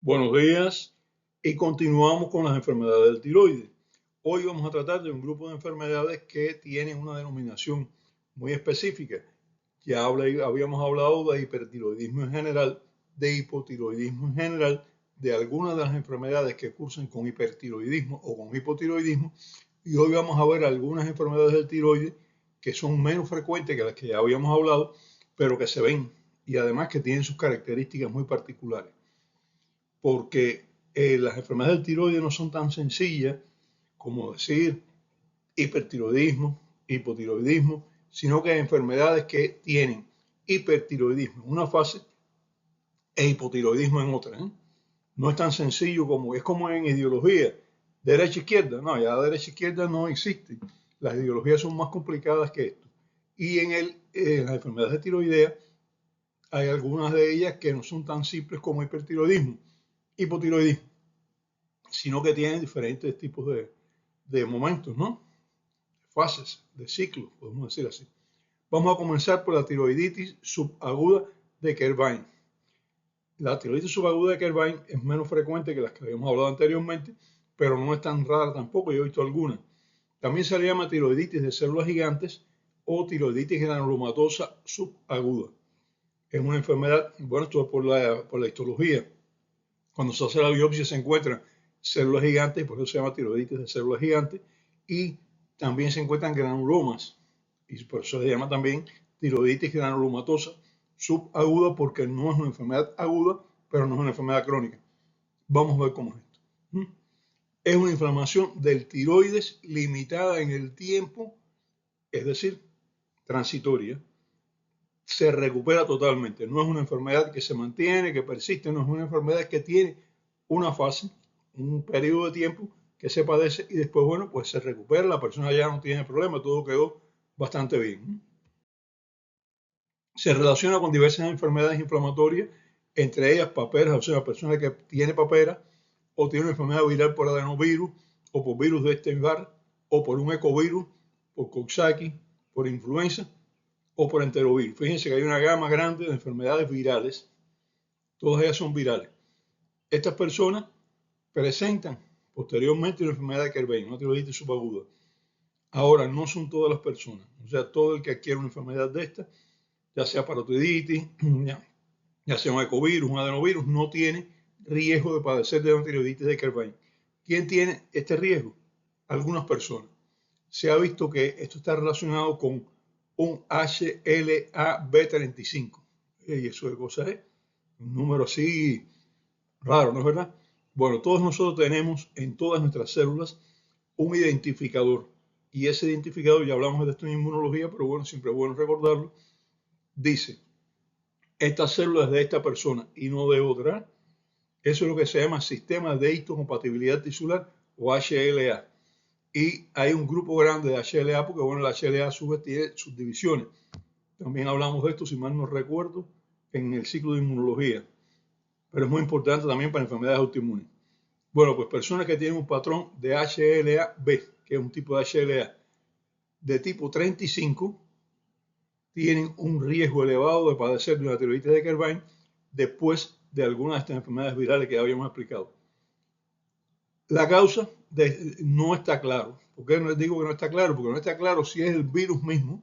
Buenos días y continuamos con las enfermedades del tiroides. Hoy vamos a tratar de un grupo de enfermedades que tienen una denominación muy específica. Habíamos hablado de hipertiroidismo en general, de hipotiroidismo en general, de algunas de las enfermedades que cursan con hipertiroidismo o con hipotiroidismo, y hoy vamos a ver algunas enfermedades del tiroides que son menos frecuentes que las que ya habíamos hablado, pero que se ven y además que tienen sus características muy particulares. Porque las enfermedades del tiroides no son tan sencillas como decir hipertiroidismo, hipotiroidismo, sino que hay enfermedades que tienen hipertiroidismo en una fase e hipotiroidismo en otra. No es tan sencillo es como en ideología, derecha-izquierda. No, ya derecha-izquierda no existe. Las ideologías son más complicadas que esto. Y en las enfermedades de tiroidea hay algunas de ellas que no son tan simples como hipertiroidismo, hipotiroidismo, sino que tienen diferentes tipos de momentos, ¿no? Fases, de ciclos, podemos decir así. Vamos a comenzar por la tiroiditis subaguda de Kervin. La tiroiditis subaguda de Kervin es menos frecuente que las que habíamos hablado anteriormente, pero no es tan rara tampoco, yo he visto algunas. También se le llama tiroiditis de células gigantes o tiroiditis granulomatosa subaguda. Es una enfermedad, bueno, esto es por la histología. Cuando se hace la biopsia se encuentran células gigantes, por eso se llama tiroiditis de células gigantes, y también se encuentran granulomas, y por eso se llama también tiroiditis granulomatosa subaguda, porque no es una enfermedad aguda, pero no es una enfermedad crónica. Vamos a ver cómo es esto. Es una inflamación del tiroides limitada en el tiempo, es decir, transitoria. Se recupera totalmente. No es una enfermedad que se mantiene, que persiste, no es una enfermedad que tiene una fase, un periodo de tiempo que se padece y después, bueno, pues se recupera, la persona ya no tiene problema, todo quedó bastante bien. Se relaciona con diversas enfermedades inflamatorias, entre ellas paperas, o sea, la persona que tiene papera o tiene una enfermedad viral por adenovirus o por virus de Epstein-Barr o por un ecovirus, por Coxsackie, por influenza o por enterovirus. Fíjense que hay una gama grande de enfermedades virales, todas ellas son virales. Estas personas presentan posteriormente una enfermedad de Kerbein, una tiroiditis subaguda. Ahora, no son todas las personas, o sea, todo el que adquiere una enfermedad de esta, ya sea parotiditis, ya sea un ecovirus, un adenovirus, no tiene riesgo de padecer de una tiroiditis de Kerbein. ¿Quién tiene este riesgo? Algunas personas. Se ha visto que esto está relacionado con un HLA-B35. ¿Y eso qué cosa es? Un número así raro, ¿no es verdad? Bueno, todos nosotros tenemos en todas nuestras células un identificador. Y ese identificador, ya hablamos de esto en inmunología, pero bueno, siempre es bueno recordarlo, dice, estas células de esta persona y no de otra. Eso es lo que se llama sistema de histocompatibilidad tisular o HLA. Y hay un grupo grande de HLA, porque bueno, la HLA a su vez tiene subdivisiones. También hablamos de esto, si mal no recuerdo, en el ciclo de inmunología. Pero es muy importante también para enfermedades autoinmunes. Bueno, pues personas que tienen un patrón de HLA-B, que es un tipo de HLA de tipo 35, tienen un riesgo elevado de padecer de una tiroiditis de Kerbein después de algunas de estas enfermedades virales que habíamos explicado. La causa no está claro. ¿Por qué les digo que no está claro? Porque no está claro si es el virus mismo,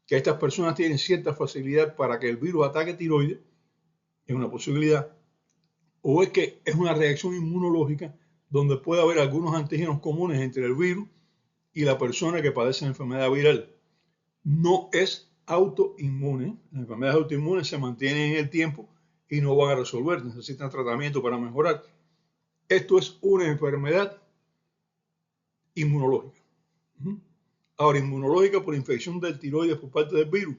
que estas personas tienen cierta facilidad para que el virus ataque tiroides, es una posibilidad, o es que es una reacción inmunológica donde puede haber algunos antígenos comunes entre el virus y la persona que padece la enfermedad viral. No es autoinmune. Las enfermedades autoinmunes se mantienen en el tiempo y no van a resolver, necesitan tratamiento para mejorar. Esto es una enfermedad inmunológica. Ahora, inmunológica por infección del tiroides por parte del virus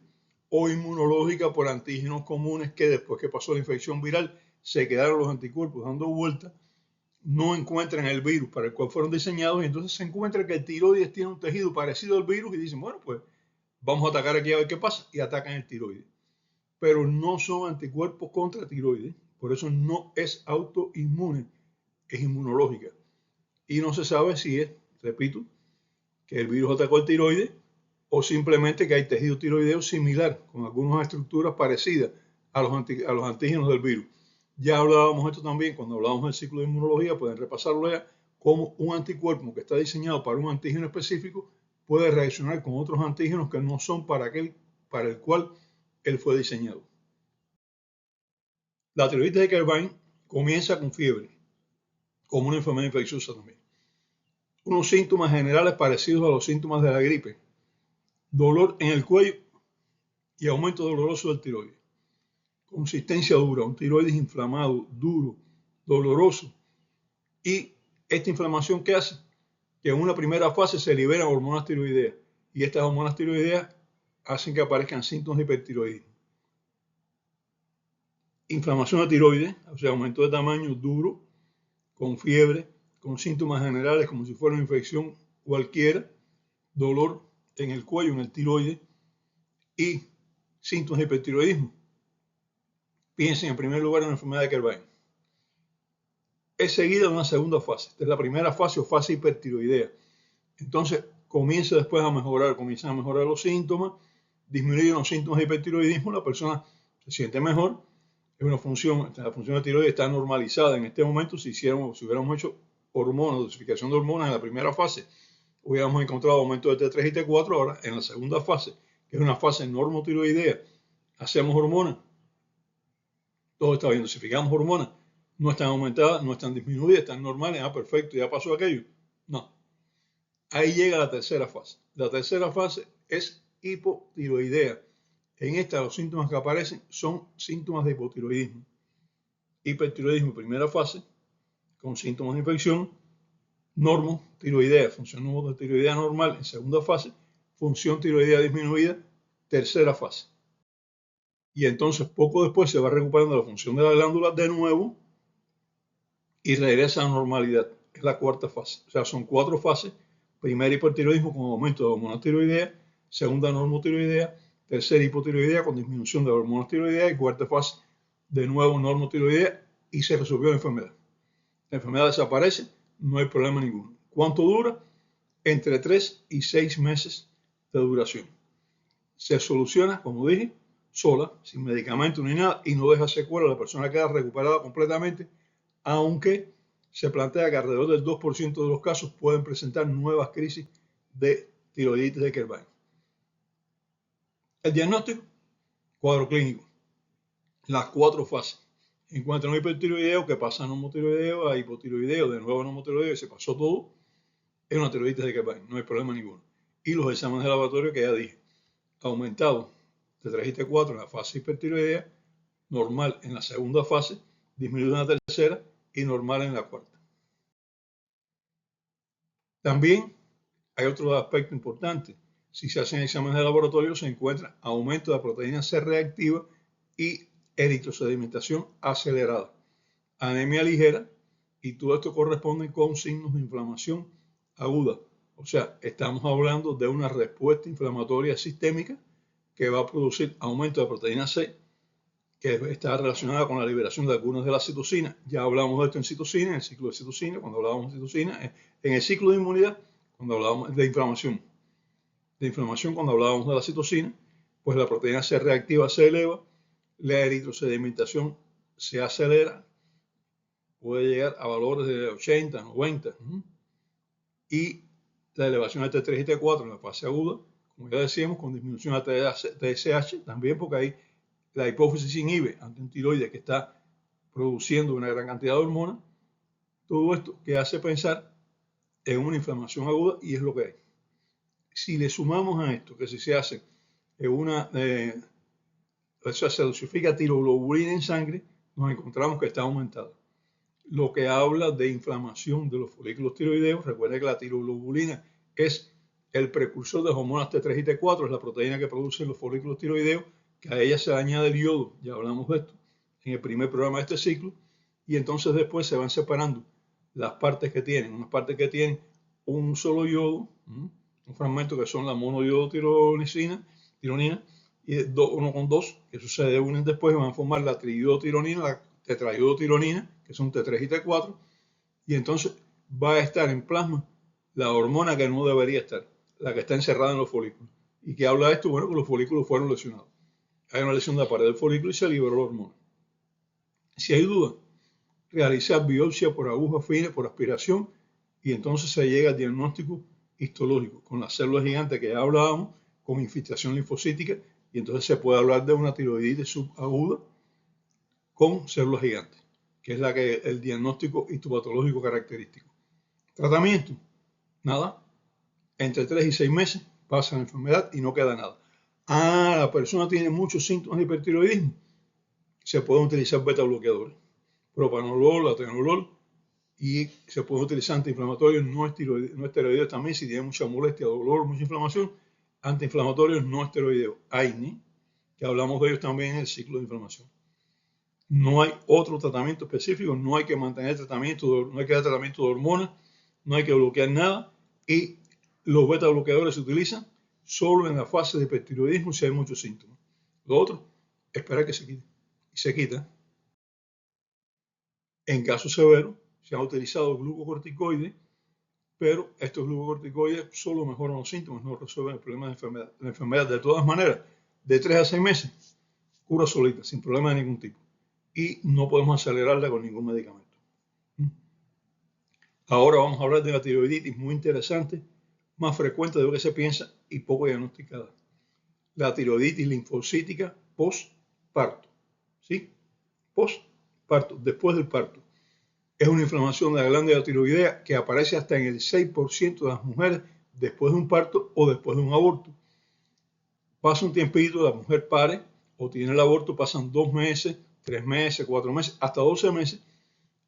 o inmunológica por antígenos comunes que después que pasó la infección viral se quedaron los anticuerpos dando vuelta, no encuentran el virus para el cual fueron diseñados y entonces se encuentra que el tiroides tiene un tejido parecido al virus y dicen, bueno, pues vamos a atacar aquí a ver qué pasa y atacan el tiroides. Pero no son anticuerpos contra tiroides, por eso no es autoinmune, es inmunológica. Y no se sabe si es, repito, que el virus atacó el tiroides o simplemente que hay tejido tiroideo similar con algunas estructuras parecidas a los antígenos del virus. Ya hablábamos esto también cuando hablábamos del ciclo de inmunología, pueden repasarlo ya, cómo un anticuerpo que está diseñado para un antígeno específico puede reaccionar con otros antígenos que no son para el cual él fue diseñado. La tiroides de Kervin comienza con fiebre, como una enfermedad infecciosa también. Unos síntomas generales parecidos a los síntomas de la gripe. Dolor en el cuello y aumento doloroso del tiroides. Consistencia dura, un tiroides inflamado, duro, doloroso. Y esta inflamación, ¿qué hace? Que en una primera fase se liberan hormonas tiroideas. Y estas hormonas tiroideas hacen que aparezcan síntomas de hipertiroidismo. Inflamación de tiroides, o sea, aumento de tamaño, duro, con fiebre, con síntomas generales como si fuera una infección cualquiera, dolor en el cuello, en el tiroides y síntomas de hipertiroidismo. Piensen en primer lugar en la enfermedad de Kervin. Es seguida de una segunda fase. Esta es la primera fase o fase hipertiroidea. Entonces comienzan a mejorar los síntomas, disminuyen los síntomas de hipertiroidismo, la persona se siente mejor. Es una función, la función de tiroides está normalizada en este momento. Si hubiéramos hecho hormonas, dosificación de hormonas en la primera fase, hubiéramos encontrado aumento de T3 y T4. Ahora, en la segunda fase, que es una fase normotiroidea, hacemos hormonas, todo está bien. Dosificamos hormonas, no están aumentadas, no están disminuidas, están normales. Perfecto, ya pasó aquello. No. Ahí llega la tercera fase. La tercera fase es hipotiroidea. En esta los síntomas que aparecen son síntomas de hipotiroidismo. Hipertiroidismo, primera fase, con síntomas de infección. Normotiroidea, función tiroidea normal en segunda fase. Función tiroidea disminuida, tercera fase. Y entonces poco después se va recuperando la función de la glándula de nuevo y regresa a la normalidad. Es la cuarta fase. O sea, son 4 fases. Primera, hipertiroidismo con aumento de hormonas tiroideas. Segunda, normotiroidea. Tercera, hipotiroidea con disminución de hormonas tiroideas. Y cuarta fase, de nuevo, normotiroidea y se resolvió la enfermedad. La enfermedad desaparece, no hay problema ninguno. ¿Cuánto dura? Entre 3 y 6 meses de duración. Se soluciona, como dije, sola, sin medicamento ni nada, y no deja secuela. La persona queda recuperada completamente, aunque se plantea que alrededor del 2% de los casos pueden presentar nuevas crisis de tiroiditis de Kervin. El diagnóstico, cuadro clínico, las 4 fases. Encuentran un hipertiroideo que pasa a normotiroideo, a hipotiroideo, de nuevo a normotiroideo y se pasó todo. Es una tiroiditis de Kervin, no hay problema ninguno. Y los exámenes de laboratorio que ya dije, aumentado T3 y T4 en la fase hipertiroidea, normal en la segunda fase, disminuido en la tercera y normal en la cuarta. También hay otro aspecto importante. Si se hacen exámenes de laboratorio, se encuentra aumento de la proteína C reactiva y eritrosedimentación acelerada, anemia ligera, y todo esto corresponde con signos de inflamación aguda. O sea, estamos hablando de una respuesta inflamatoria sistémica que va a producir aumento de proteína C, que está relacionada con la liberación de algunas de las citocinas. Ya hablamos de esto en citocina, en el ciclo de citocina, cuando hablábamos de citocina, en el ciclo de inmunidad, cuando hablábamos de inflamación. De inflamación, cuando hablábamos de la citocina, pues la proteína C reactiva se eleva, la eritrosedimentación se acelera, puede llegar a valores de 80, 90, y la elevación de T3 y T4 en la fase aguda, como ya decíamos, con disminución de TSH, también porque ahí la hipófisis inhibe ante un tiroides que está produciendo una gran cantidad de hormonas. Todo esto que hace pensar en una inflamación aguda, y es lo que hay. Si le sumamos a esto que si se hace se dosifica tiroglobulina en sangre, nos encontramos que está aumentada, lo que habla de inflamación de los folículos tiroideos. Recuerden que la tiroglobulina es el precursor de hormonas T3 y T4, es la proteína que producen los folículos tiroideos, que a ella se añade el yodo, ya hablamos de esto en el primer programa de este ciclo, y entonces después se van separando las partes que tienen, unas partes que tienen un solo yodo, un fragmento que son la monoyodotironina, y uno con dos, que eso se unen después y van a formar la triiodotironina, la tetraiodotironina, que son T3 y T4, y entonces va a estar en plasma la hormona que no debería estar, la que está encerrada en los folículos. ¿Y qué habla de esto? Bueno, que los folículos fueron lesionados. Hay una lesión de la pared del folículo y se liberó la hormona. Si hay duda, realizar biopsia por aguja fina, por aspiración, y entonces se llega al diagnóstico histológico con las células gigantes que ya hablábamos, con infiltración linfocítica, y entonces se puede hablar de una tiroiditis subaguda con células gigantes, que es el diagnóstico histopatológico característico. Tratamiento, nada, entre 3 y 6 meses pasa la enfermedad y no queda nada. La persona tiene muchos síntomas de hipertiroidismo, se pueden utilizar beta bloqueadores, propanolol, atenolol, y se pueden utilizar antiinflamatorios no esteroideos también si tiene mucha molestia, dolor, mucha inflamación, antiinflamatorios no esteroideos, AINE, que hablamos de ellos también en el ciclo de inflamación. No hay otro tratamiento específico, no hay que mantener tratamiento, no hay que dar tratamiento de hormonas, no hay que bloquear nada, y los beta bloqueadores se utilizan solo en la fase de hipertiroidismo si hay muchos síntomas. Lo otro, esperar que se quite. Y se quita. En caso severo, se han utilizado glucocorticoides, pero estos glucocorticoides solo mejoran los síntomas, no resuelven el problema de enfermedad. La enfermedad, de todas maneras, de 3 a 6 meses, cura solita, sin problema de ningún tipo. Y no podemos acelerarla con ningún medicamento. Ahora vamos a hablar de la tiroiditis, muy interesante, más frecuente de lo que se piensa y poco diagnosticada. La tiroiditis linfocítica postparto. ¿Sí? Postparto, después del parto. Es una inflamación de la glándula tiroidea que aparece hasta en el 6% de las mujeres después de un parto o después de un aborto. Pasa un tiempito, la mujer pare o tiene el aborto, pasan 2 meses, 3 meses, 4 meses, hasta 12 meses.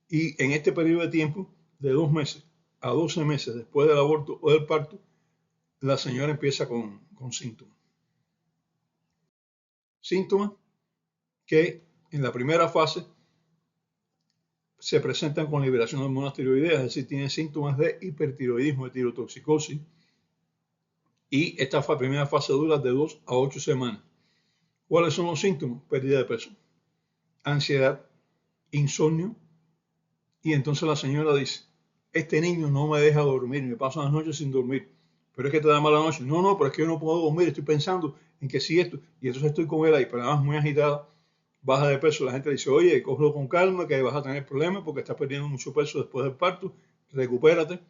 Y en este periodo de tiempo, de 2 meses a 12 meses después del aborto o del parto, la señora empieza con síntomas. Síntomas que en la primera fase se presentan con liberación de hormonas tiroideas, es decir, tienen síntomas de hipertiroidismo, de tirotoxicosis, y esta primera fase dura de 2 a 8 semanas. ¿Cuáles son los síntomas? Pérdida de peso, ansiedad, insomnio, y entonces la señora dice, este niño no me deja dormir, me paso las noches sin dormir, pero es que te da mala noche. No, pero es que yo no puedo dormir, estoy pensando en que sí esto, y entonces estoy con él ahí, pero además muy agitada, baja de peso. La gente dice, oye, cógelo con calma, que vas a tener problemas porque estás perdiendo mucho peso después del parto, recupérate,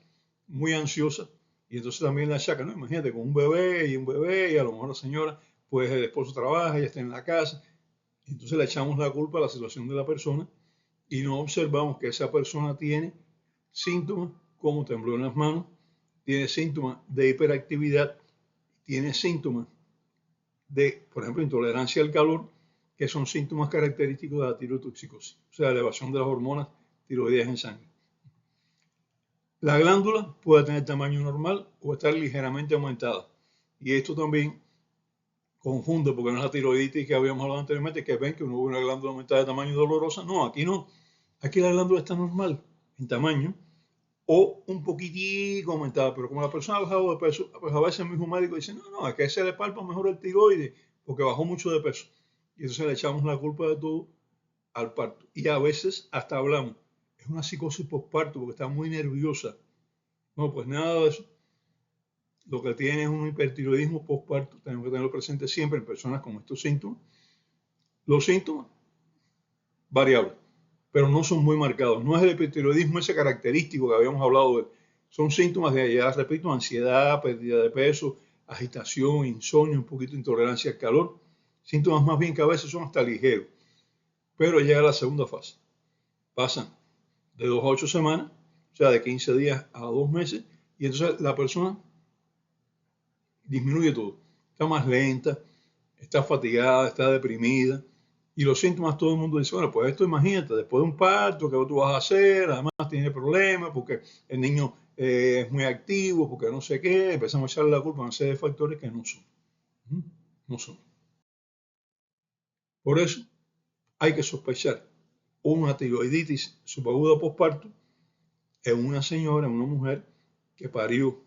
muy ansiosa. Y entonces también la achaca, ¿no? Imagínate, con un bebé, y a lo mejor la señora, pues el esposo trabaja, ella está en la casa, y entonces le echamos la culpa a la situación de la persona y no observamos que esa persona tiene síntomas como temblor en las manos, tiene síntomas de hiperactividad, tiene síntomas de, por ejemplo, intolerancia al calor, que son síntomas característicos de la tirotoxicosis, o sea, elevación de las hormonas tiroideas en sangre. La glándula puede tener tamaño normal o estar ligeramente aumentada. Y esto también confunde, porque no es la tiroiditis que habíamos hablado anteriormente, que ven que uno ve una glándula aumentada de tamaño dolorosa. No, aquí no. Aquí la glándula está normal en tamaño o un poquitico aumentada, pero como la persona ha bajado de peso, pues a veces el mismo médico dice, no, es que se le palpa mejor el tiroides porque bajó mucho de peso. Y entonces le echamos la culpa de todo al parto. Y a veces hasta hablamos, es una psicosis postparto porque está muy nerviosa. No, pues nada de eso. Lo que tiene es un hipertiroidismo postparto. Tenemos que tenerlo presente siempre en personas con estos síntomas. Los síntomas, variables, pero no son muy marcados. No es el hipertiroidismo ese característico que habíamos hablado de él. Son síntomas de, ya repito, ansiedad, pérdida de peso, agitación, insomnio, un poquito de intolerancia al calor. Síntomas más bien que a veces son hasta ligeros. Pero llega la segunda fase. Pasan de 2 a 8 semanas, o sea, de 15 días a 2 meses, y entonces la persona disminuye todo. Está más lenta, está fatigada, está deprimida, y los síntomas todo el mundo dice, bueno, pues esto imagínate, después de un parto, ¿qué tú vas a hacer? Además tiene problemas porque el niño es muy activo, porque no sé qué, empezamos a echarle la culpa a una serie de factores que no son. No son. Por eso hay que sospechar una tiroiditis subaguda postparto en una señora, en una mujer que parió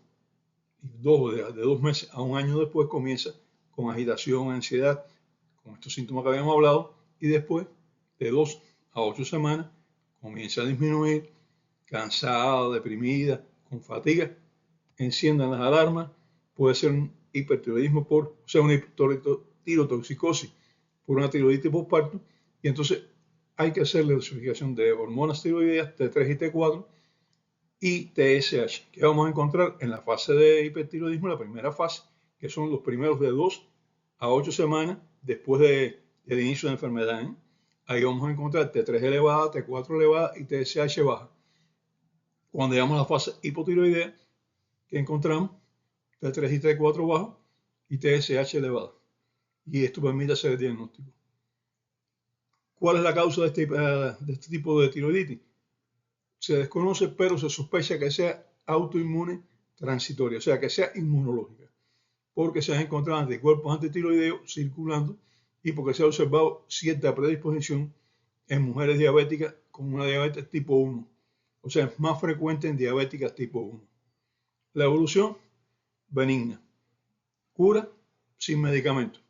de 2 meses a 1 año después comienza con agitación, ansiedad, con estos síntomas que habíamos hablado, y después de 2 a 8 semanas comienza a disminuir, cansada, deprimida, con fatiga, enciendan las alarmas, puede ser un hipertiroidismo una tirotoxicosis por una tiroiditis postparto, y entonces hay que hacer la dosificación de hormonas tiroideas T3 y T4 y TSH, que vamos a encontrar en la fase de hipertiroidismo, la primera fase, que son los primeros de 2 a 8 semanas después del inicio de la enfermedad. Ahí vamos a encontrar T3 elevada, T4 elevada y TSH baja. Cuando llegamos a la fase hipotiroidea, que encontramos T3 y T4 bajo y TSH elevada. Y esto permite hacer el diagnóstico. ¿Cuál es la causa de este tipo de tiroiditis? Se desconoce, pero se sospecha que sea autoinmune transitoria, o sea, que sea inmunológica, porque se han encontrado anticuerpos antitiroideos circulando y porque se ha observado cierta predisposición en mujeres diabéticas con una diabetes tipo 1. O sea, es más frecuente en diabéticas tipo 1. La evolución, benigna. Cura, sin medicamento.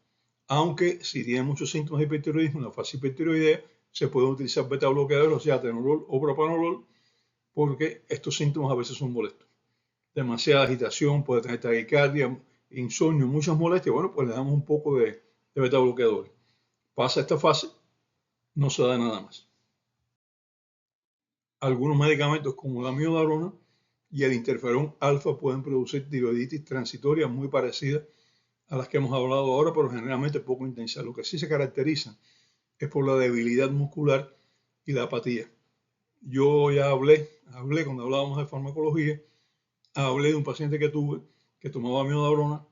Aunque si tiene muchos síntomas de hipertiroidismo en la fase hipertiroidea, se pueden utilizar beta bloqueadores, o sea, atenolol o propanolol, porque estos síntomas a veces son molestos. Demasiada agitación, puede tener taquicardia, insomnio, muchas molestias. Bueno, pues le damos un poco de beta bloqueadores. Pasa esta fase, no se da nada más. Algunos medicamentos como la miodarona y el interferón alfa pueden producir tiroiditis transitoria muy parecida a las que hemos hablado ahora, pero generalmente poco intensa. Lo que sí se caracteriza es por la debilidad muscular y la apatía. Yo ya hablé cuando hablábamos de farmacología, hablé de un paciente que tuve que tomaba miodarona,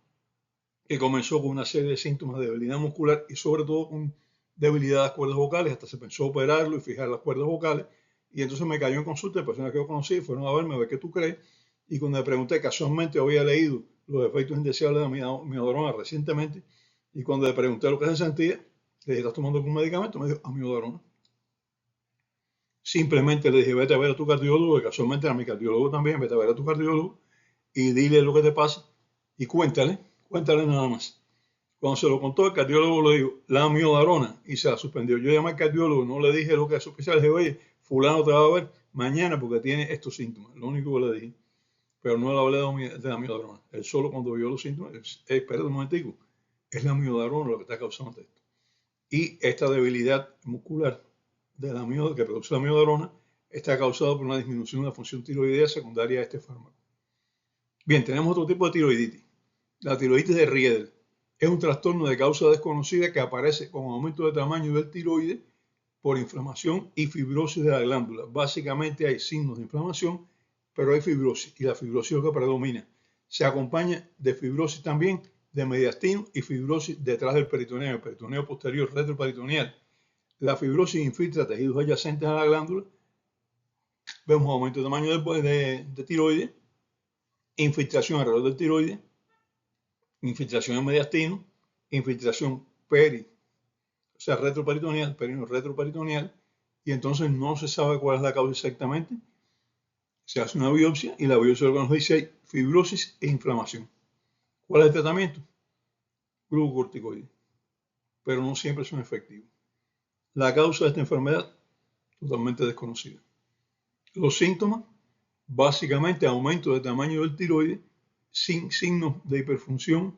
que comenzó con una serie de síntomas de debilidad muscular y sobre todo con debilidad de las cuerdas vocales, hasta se pensó operarlo y fijar las cuerdas vocales, y entonces me cayó en consulta de personas que yo conocí, fueron a verme a ver qué tú crees, y cuando le pregunté, casualmente había leído los efectos indeseables de la miodarona recientemente, y cuando le pregunté lo que se sentía, le dije, ¿estás tomando algún medicamento? Me dijo, miodarona. Simplemente le dije, vete a ver a tu cardiólogo, que casualmente era mi cardiólogo también, vete a ver a tu cardiólogo y dile lo que te pasa y cuéntale nada más. Cuando se lo contó el cardiólogo le dijo, la miodarona, y se la suspendió. Yo llamé al cardiólogo, no le dije lo que sospechaba, le dije, oye, fulano te va a ver mañana porque tiene estos síntomas, lo único que le dije. Pero no le hablé de la miodarona. Él solo cuando vio los síntomas, espera un momentico, es la miodarona lo que está causando esto. Y esta debilidad muscular de la que produce la miodarona está causada por una disminución de la función tiroidea secundaria a este fármaco. Bien, tenemos otro tipo de tiroiditis. La tiroiditis de Riedel es un trastorno de causa desconocida que aparece con aumento de tamaño del tiroide por inflamación y fibrosis de la glándula. Básicamente hay signos de inflamación, pero hay fibrosis y la fibrosis es lo que predomina. Se acompaña de fibrosis también de mediastino y fibrosis detrás del peritoneo, el peritoneo posterior retroperitoneal. La fibrosis infiltra tejidos adyacentes a la glándula. Vemos aumento de tamaño de tiroides, infiltración alrededor del tiroides, infiltración en mediastino, infiltración o sea, retroperitoneal, perino retroperitoneal, y entonces no se sabe cuál es la causa exactamente. Se hace una biopsia y la biopsia lo que nos dice hay fibrosis e inflamación. ¿Cuál es el tratamiento? Glucocorticoides, pero no siempre son efectivos. La causa de esta enfermedad, totalmente desconocida. Los síntomas, básicamente aumento de tamaño del tiroides, sin signos de hiperfunción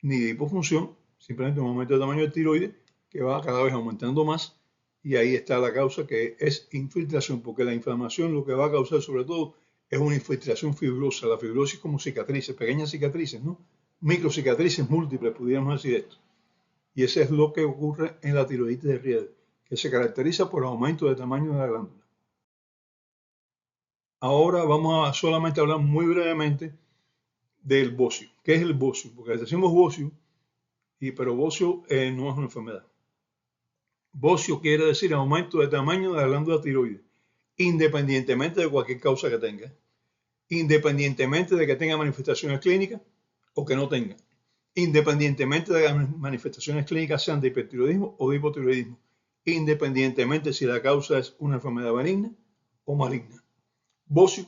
ni de hipofunción, simplemente un aumento de tamaño del tiroides que va cada vez aumentando más, y ahí está la causa, que es infiltración, porque la inflamación lo que va a causar sobre todo es una infiltración fibrosa, la fibrosis como cicatrices, pequeñas cicatrices, ¿no? Microcicatrices múltiples, pudiéramos decir esto. Y eso es lo que ocurre en la tiroiditis de Riedel, que se caracteriza por aumento de tamaño de la glándula. Ahora vamos a solamente hablar muy brevemente del bocio. ¿Qué es el bocio? Porque decimos bocio, pero bocio no es una enfermedad. Bocio quiere decir aumento de tamaño de la glándula tiroides, independientemente de cualquier causa que tenga, independientemente de que tenga manifestaciones clínicas o que no tenga, independientemente de que las manifestaciones clínicas sean de hipertiroidismo o de hipotiroidismo, independientemente si la causa es una enfermedad benigna o maligna. Bocio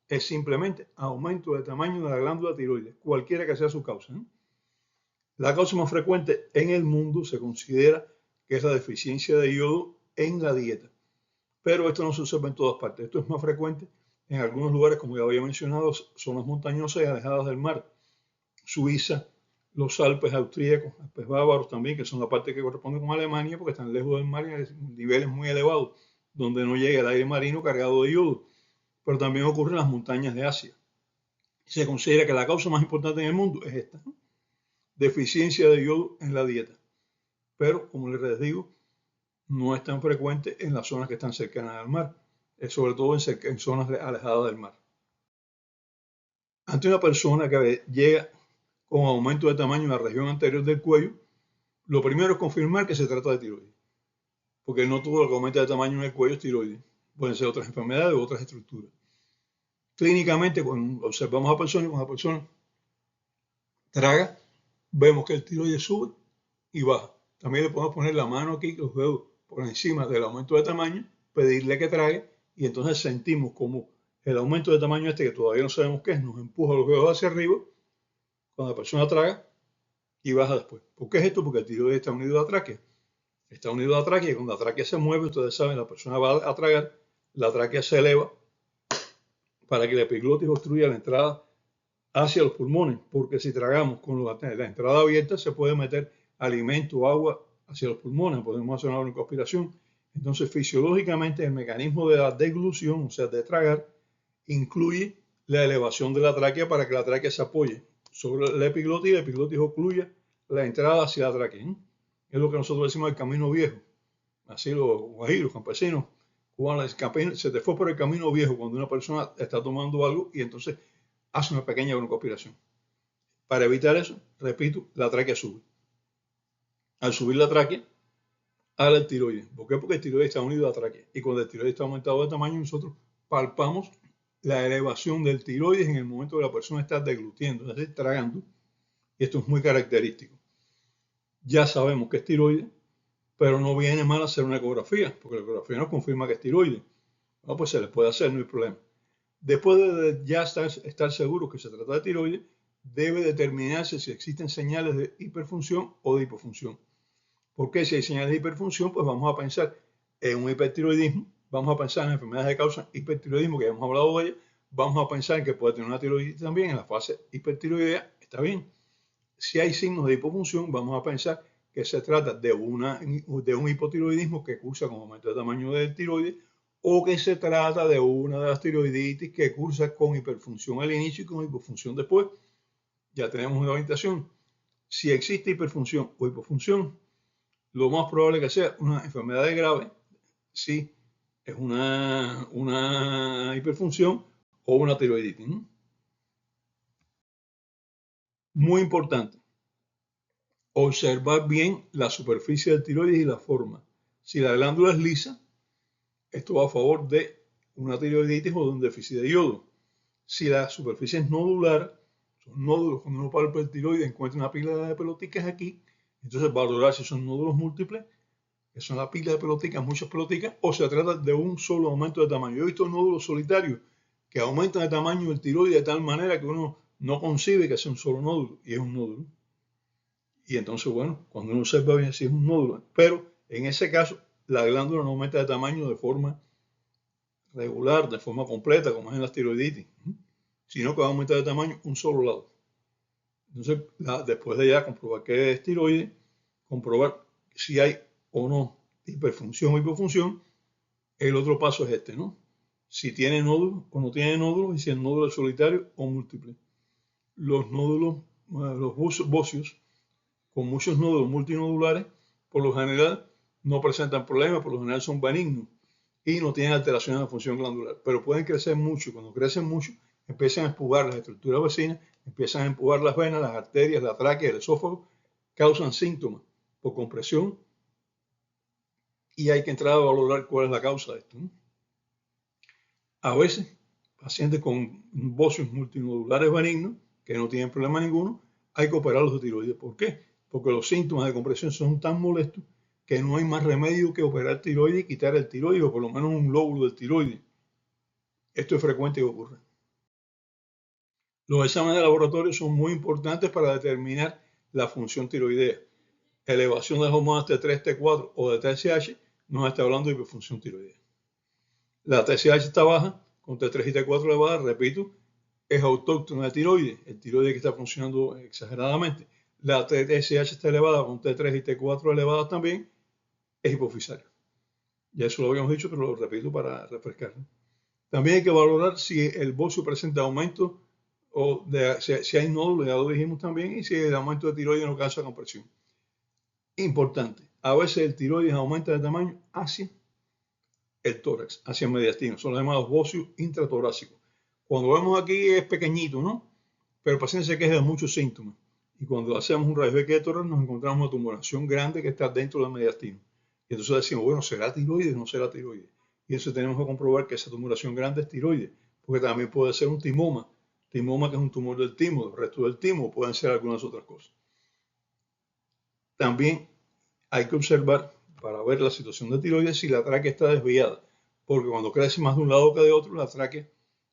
es simplemente aumento de tamaño de la glándula tiroides, cualquiera que sea su causa, ¿no? La causa más frecuente en el mundo se considera que es la deficiencia de yodo en la dieta, pero esto no se observa en todas partes. Esto es más frecuente en algunos lugares, como ya había mencionado, zonas montañosas y alejadas del mar, Suiza, los Alpes austríacos, Alpes bávaros también, que son la parte que corresponde con Alemania, porque están lejos del mar y en niveles muy elevados, donde no llega el aire marino cargado de yodo. Pero también ocurre en las montañas de Asia. Se considera que la causa más importante en el mundo es esta, ¿no? Deficiencia de yodo en la dieta. Pero, como les digo, no es tan frecuente en las zonas que están cercanas al mar, sobre todo en zonas alejadas del mar. Ante una persona que llega con aumento de tamaño en la región anterior del cuello, lo primero es confirmar que se trata de tiroides, porque no todo lo que aumenta de tamaño en el cuello es tiroides, pueden ser otras enfermedades u otras estructuras. Clínicamente, cuando observamos a personas, cuando la persona traga, vemos que el tiroides sube y baja. También le podemos poner la mano aquí, los dedos por encima del aumento de tamaño, pedirle que trague y entonces sentimos como el aumento de tamaño este, que todavía no sabemos qué es, nos empuja los dedos hacia arriba cuando la persona traga y baja después. ¿Por qué es esto? Porque el tiroides está unido a la tráquea. Está unido a la tráquea y cuando la tráquea se mueve, ustedes saben, la persona va a tragar, la tráquea se eleva para que la epiglotis obstruya la entrada hacia los pulmones, porque si tragamos con la entrada abierta se puede meter alimento o agua hacia los pulmones, podemos hacer una broncoaspiración. Entonces, fisiológicamente, el mecanismo de la deglución, o sea, de tragar, incluye la elevación de la tráquea para que la tráquea se apoye sobre la epiglotis y la epiglotis ocluya la entrada hacia la tráquea. Es lo que nosotros decimos el camino viejo. Así los guajiros, campesinos, cubanos, se te fue por el camino viejo cuando una persona está tomando algo y entonces hace una pequeña broncoaspiración. Para evitar eso, repito, la tráquea sube. Al subir la tráquea, habla el tiroides. ¿Por qué? Porque el tiroides está unido a la tráquea. Y cuando el tiroides está aumentado de tamaño, nosotros palpamos la elevación del tiroides en el momento que la persona está deglutiendo, es decir, tragando. Y esto es muy característico. Ya sabemos que es tiroides, pero no viene mal hacer una ecografía, porque la ecografía nos confirma que es tiroides. No, pues se les puede hacer, no hay problema. Después de ya estar seguro que se trata de tiroides, debe determinarse si existen señales de hiperfunción o de hipofunción. Porque si hay señales de hiperfunción, pues vamos a pensar en un hipertiroidismo, vamos a pensar en enfermedades de causa hipertiroidismo, que ya hemos hablado de ellas, vamos a pensar en que puede tener una tiroiditis también en la fase hipertiroidea, está bien. Si hay signos de hipofunción, vamos a pensar que se trata de un hipotiroidismo que cursa con aumento de tamaño del tiroides o que se trata de una de las tiroiditis que cursa con hiperfunción al inicio y con hipofunción después. Ya tenemos una orientación. Si existe hiperfunción o hipofunción, lo más probable que sea una enfermedad grave, si es una hiperfunción o una tiroiditis. Muy importante, observar bien la superficie del tiroides y la forma. Si la glándula es lisa, esto va a favor de una tiroiditis o de un déficit de yodo. Si la superficie es nodular, son nódulos, cuando uno palpa el tiroides encuentra una pila de peloticas aquí, entonces valorar si son nódulos múltiples, que son la pila de peloticas, muchas peloticas, o se trata de un solo aumento de tamaño. Yo he visto nódulos solitarios que aumentan el tamaño del tiroides de tal manera que uno no concibe que sea un solo nódulo, y es un nódulo. Y entonces, bueno, cuando uno observa bien si es un nódulo, pero en ese caso la glándula no aumenta de tamaño de forma regular, de forma completa, como es en las tiroiditis, sino que va a aumentar de tamaño un solo lado. Entonces, después de ya comprobar que es tiroides, comprobar si hay o no hiperfunción o hipofunción, el otro paso es este, ¿no? Si tiene nódulos o no tiene nódulos y si el nódulo es solitario o múltiple. Los nódulos, los bóceos, con muchos nódulos multinodulares, por lo general no presentan problemas, por lo general son benignos y no tienen alteraciones de la función glandular, pero pueden crecer mucho y cuando crecen mucho empiezan a empujar las estructuras vecinas, empiezan a empujar las venas, las arterias, la tráquea, el esófago, causan síntomas por compresión y hay que entrar a valorar cuál es la causa de esto, ¿no? A veces, pacientes con bóceos multinodulares benignos, que no tienen problema ninguno, hay que operarlos de tiroides. ¿Por qué? Porque los síntomas de compresión son tan molestos que no hay más remedio que operar tiroides y quitar el tiroides, o por lo menos un lóbulo del tiroides. Esto es frecuente que ocurra. Los exámenes de laboratorio son muy importantes para determinar la función tiroidea. Elevación de las hormonas T3, T4 o de TSH nos está hablando de hiperfunción tiroidea. La TSH está baja, con T3 y T4 elevada, repito, es autóctona de tiroides, el tiroides que está funcionando exageradamente. la TSH está elevada con T3 y T4 elevadas también, es hipofisario. Ya eso lo habíamos dicho, pero lo repito para refrescar. También hay que valorar si el bocio presenta aumento o si hay nódulos, ya lo dijimos también, y si el aumento de tiroides no causa compresión. Importante, a veces el tiroides aumenta de tamaño hacia el tórax, hacia el mediastino, son los llamados bocios intratorácicos. Cuando vemos aquí es pequeñito, ¿no? Pero el paciente se queja de muchos síntomas. Y cuando hacemos un rayo X de tórax nos encontramos una tumoración grande que está dentro del mediastino. Y entonces decimos, bueno, ¿será tiroides o no será tiroides? Y eso tenemos que comprobar que esa tumoración grande es tiroides, porque también puede ser un timoma. Timoma que es un tumor del timo, del resto del timo, pueden ser algunas otras cosas. También hay que observar para ver la situación de tiroides si la tráquea está desviada, porque cuando crece más de un lado que de otro, la tráquea,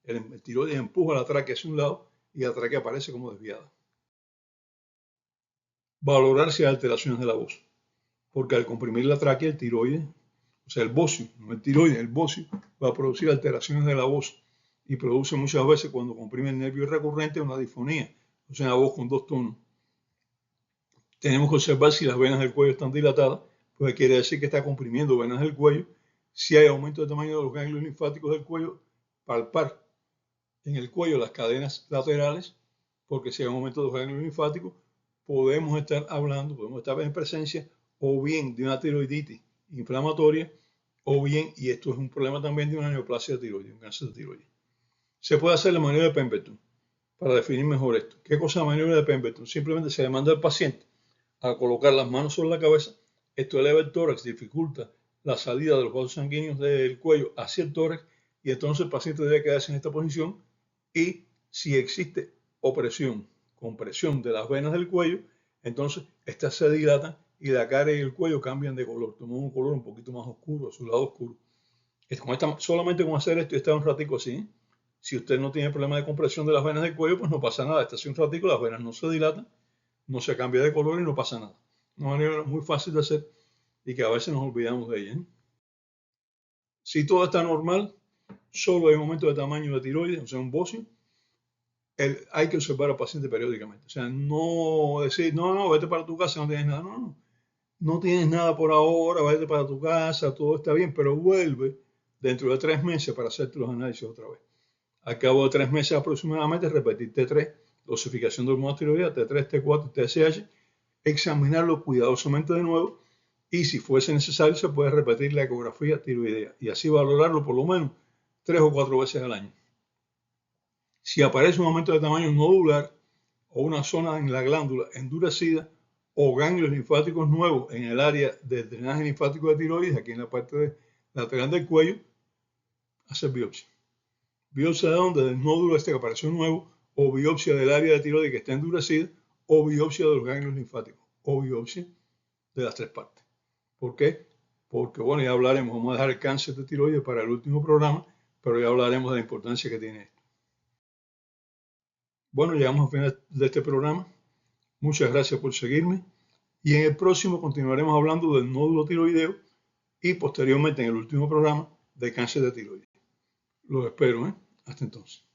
el tiroides empuja la tráquea hacia un lado y la tráquea aparece como desviada. Valorar si hay alteraciones de la voz, porque al comprimir la tráquea, el tiroides, o sea, el bocio, no el tiroides, el bocio, va a producir alteraciones de la voz y produce muchas veces cuando comprime el nervio recurrente una disfonía, o sea, una voz con dos tonos. Tenemos que observar si las venas del cuello están dilatadas, pues quiere decir que está comprimiendo venas del cuello. Si hay aumento de tamaño de los ganglios linfáticos del cuello, palpar en el cuello las cadenas laterales, porque si hay un aumento de los ganglios linfáticos, podemos estar hablando, podemos estar en presencia o bien de una tiroiditis inflamatoria, o bien, y esto es un problema también, de una neoplasia de tiroides, un cáncer de tiroides. Se puede hacer la maniobra de Pemberton para definir mejor esto. ¿Qué cosa es la maniobra de Pemberton? Simplemente se le manda al paciente a colocar las manos sobre la cabeza. Esto eleva el tórax, dificulta la salida de los vasos sanguíneos del cuello hacia el tórax, y entonces el paciente debe quedarse en esta posición, y si existe opresión, compresión de las venas del cuello, entonces estas se dilatan y la cara y el cuello cambian de color, toman un color un poquito más oscuro, a su lado oscuro. Solamente con hacer esto y estar un ratico así, ¿eh? Si usted no tiene problema de compresión de las venas del cuello, pues no pasa nada. Está así un ratico, las venas no se dilatan, no se cambia de color y no pasa nada. Una manera muy fácil de hacer y que a veces nos olvidamos de ella, ¿eh? Si todo está normal, solo hay un aumento de tamaño de tiroides, o sea, un bocio, hay que observar al paciente periódicamente. O sea, no decir, no, vete para tu casa, no tienes nada. No tienes nada por ahora, vete para tu casa, todo está bien, pero vuelve dentro de 3 meses para hacerte los análisis otra vez. Al cabo de 3 meses aproximadamente, repetir T3, dosificación de hormonas tiroideas, T3, T4, TSH, examinarlo cuidadosamente de nuevo, y si fuese necesario se puede repetir la ecografía tiroidea y así valorarlo por lo menos 3 o 4 veces al año. Si aparece un aumento de tamaño nodular o una zona en la glándula endurecida o ganglios linfáticos nuevos en el área del drenaje linfático de tiroides, aquí en la parte lateral del cuello, hacer biopsia. ¿Biopsia de dónde? Del nódulo este que apareció nuevo, o biopsia del área de tiroides que está endurecida, o biopsia de los ganglios linfáticos, o biopsia de las 3 partes. ¿Por qué? Porque, bueno, ya hablaremos, vamos a dejar el cáncer de tiroides para el último programa, pero ya hablaremos de la importancia que tiene esto. Bueno, llegamos al final de este programa. Muchas gracias por seguirme. Y en el próximo continuaremos hablando del nódulo tiroideo y posteriormente en el último programa de cáncer de tiroides. Los espero, ¿eh? Hasta entonces.